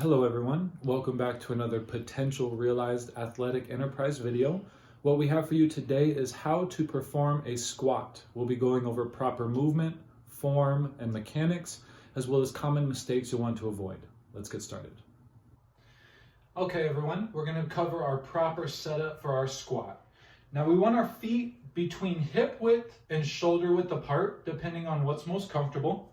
Hello everyone, welcome back to another potential realized athletic enterprise video. What we have for you today is how to perform a squat. We'll be going over proper movement, form, and mechanics, as well as common mistakes you'll want to avoid. Let's get started. Okay everyone, we're going to cover our proper setup for our squat. Now we want our feet between hip width and shoulder width apart, depending on what's most comfortable.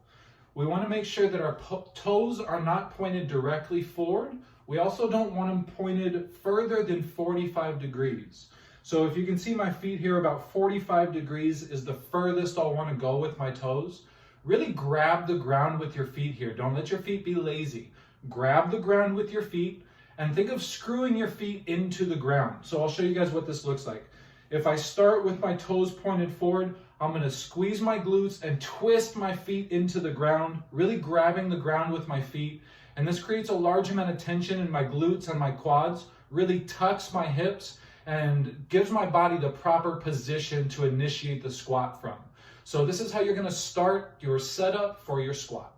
We want to make sure that our toes are not pointed directly forward. We also don't want them pointed further than 45 degrees. So if you can see my feet here, about 45 degrees is the furthest I'll want to go with my toes. Really grab the ground with your feet here. Don't let your feet be lazy. Grab the ground with your feet and think of screwing your feet into the ground. So I'll show you guys what this looks like. If I start with my toes pointed forward, I'm going to squeeze my glutes and twist my feet into the ground, really grabbing the ground with my feet. And this creates a large amount of tension in my glutes and my quads, really tucks my hips and gives my body the proper position to initiate the squat from. So this is how you're going to start your setup for your squat.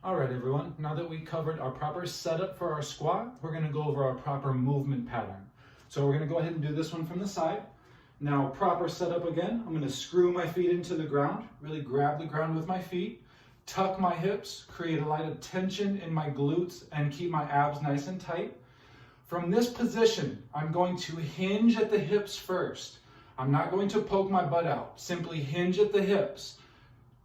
All right, everyone, now that we covered our proper setup for our squat, we're going to go over our proper movement pattern. So we're going to go ahead and do this one from the side. Now, proper setup again, I'm going to screw my feet into the ground, really grab the ground with my feet, tuck my hips, create a lot of tension in my glutes, and keep my abs nice and tight. From this position, I'm going to hinge at the hips first. I'm not going to poke my butt out, simply hinge at the hips.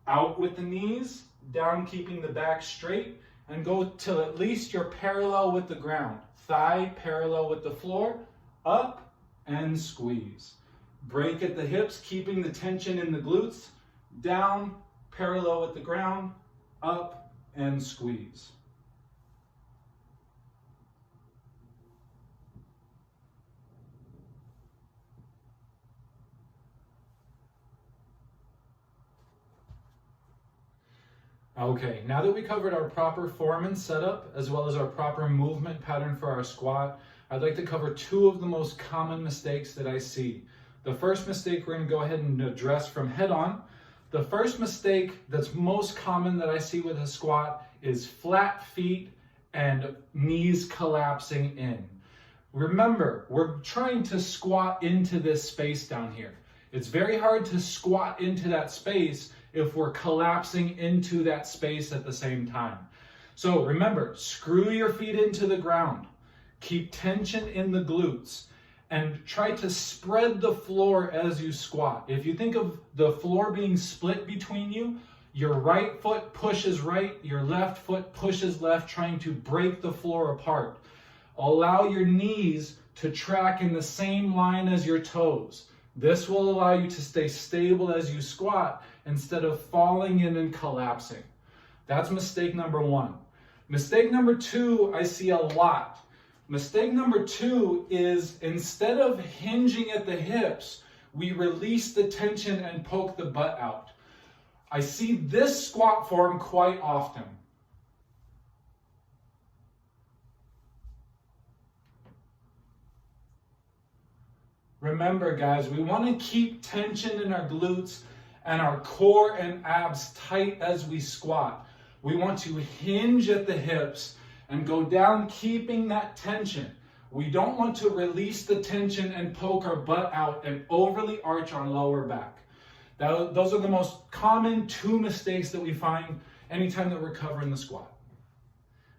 Out with the knees, down keeping the back straight, and go till at least you're parallel with the ground. Thigh parallel with the floor, up and squeeze. Break at the hips, keeping the tension in the glutes, down, parallel with the ground, up, and squeeze. Okay, now that we covered our proper form and setup, as well as our proper movement pattern for our squat, I'd like to cover two of the most common mistakes that I see. The first mistake we're going to go ahead and address from head on. The first mistake that's most common that I see with a squat is flat feet and knees collapsing in. Remember, we're trying to squat into this space down here. It's very hard to squat into that space if we're collapsing into that space at the same time. So remember, screw your feet into the ground. Keep tension in the glutes. And try to spread the floor as you squat. If you think of the floor being split between you, your right foot pushes right, your left foot pushes left, trying to break the floor apart. Allow your knees to track in the same line as your toes. This will allow you to stay stable as you squat instead of falling in and collapsing. That's mistake number one. Mistake number two, I see a lot. Mistake number two is instead of hinging at the hips, we release the tension and poke the butt out. I see this squat form quite often. Remember guys, we want to keep tension in our glutes and our core and abs tight as we squat. We want to hinge at the hips and go down keeping that tension. We don't want to release the tension and poke our butt out and overly arch our lower back. Those are the most common two mistakes that we find anytime that we're covering the squat.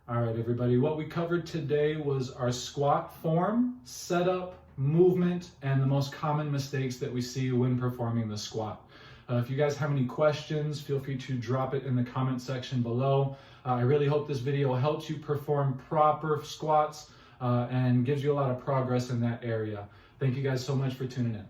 All right, everybody, what we covered today was our squat form, setup, movement, and the most common mistakes that we see when performing the squat. If you guys have any questions, feel free to drop it in the comment section below. I really hope this video helps you perform proper squats and gives you a lot of progress in that area. Thank you guys so much for tuning in.